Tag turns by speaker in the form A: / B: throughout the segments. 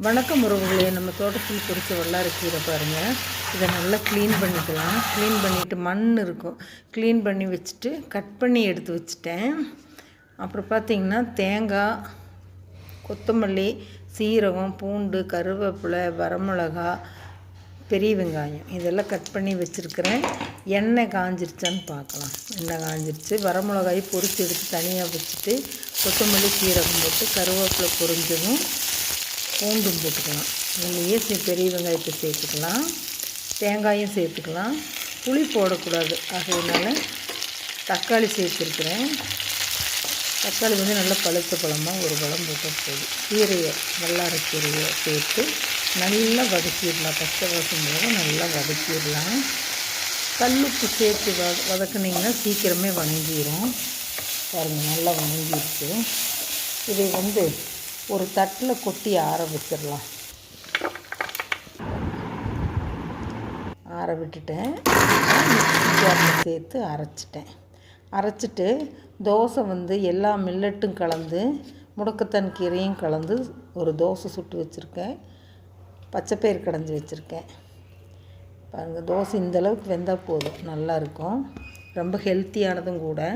A: வணக்கம் உறவுகளே, நம்ம தோட்டத்தில் பொறிச்ச வல்லாரை கீரை பாருங்கள். இதை நல்லா க்ளீன் பண்ணிக்கலாம். க்ளீன் பண்ணிவிட்டு மண் இருக்கும், க்ளீன் பண்ணி வச்சுட்டு கட் பண்ணி எடுத்து வச்சுட்டேன். அப்புறம் பார்த்திங்கன்னா தேங்காய், கொத்தமல்லி, சீரகம், பூண்டு, கருவேப்பிலை, வரமிளகா, பெரிய வெங்காயம் இதெல்லாம் கட் பண்ணி வச்சுருக்கிறேன். எண்ணெய் காஞ்சிருச்சான்னு பார்க்கலாம். எண்ணெய் காஞ்சிருச்சு. வரமிளகாயை பொரித்து எடுத்து தனியாக வச்சுட்டு கொத்தமல்லி, சீரகம் போட்டு கருவேப்பிலை பொரிஞ்சதும் பூண்டும் போட்டுக்கலாம். அதுலேயே பெரிய வெங்காயத்தை சேர்த்துக்கலாம், தேங்காயும் சேர்த்துக்கலாம். புளி போடக்கூடாது, ஆகையினால தக்காளி சேர்த்துருக்குறேன். தக்காளி நல்லா பழுத்த பழமாக ஒரு பழம் போட்டால் போதும். கீரையை வல்லாரை கீரையை சேர்த்து நல்லா வதக்கிடலாம். பச்சை வாசம் போக நல்லா வதக்கிடலாம். கல்லுப்பு சேர்த்து வதக்குனிங்கன்னா சீக்கிரமே வணங்கிடும். பாருங்கள், நல்லா வணங்கிடுச்சு. இதை ஒரு தட்டில் கொட்டி ஆற வச்சிடலாம். ஆற விட்டுட்டேன். சேர்த்து அரைச்சிட்டு தோசை எல்லா மில்லட்டும் கலந்து முடக்கத்தான் கீரையும் கலந்து ஒரு தோசை சுட்டு வச்சுருக்கேன். பச்சைப்பயிறு கடைஞ்சி வச்சுருக்கேன். பாருங்கள், தோசை இந்தளவுக்கு வெந்தால் போதும், நல்லாயிருக்கும். ரொம்ப ஹெல்த்தியானதும் கூட.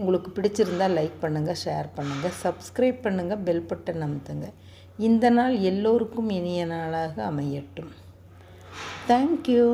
A: உங்களுக்கு பிடிச்சிருந்தால் லைக் பண்ணுங்கள், ஷேர் பண்ணுங்கள், சப்ஸ்கிரைப் பண்ணுங்கள், பெல் பட்டன் அமுத்துங்க. இந்த நாள் எல்லோருக்கும் இனிய நாளாக அமையட்டும். தேங்க்யூ.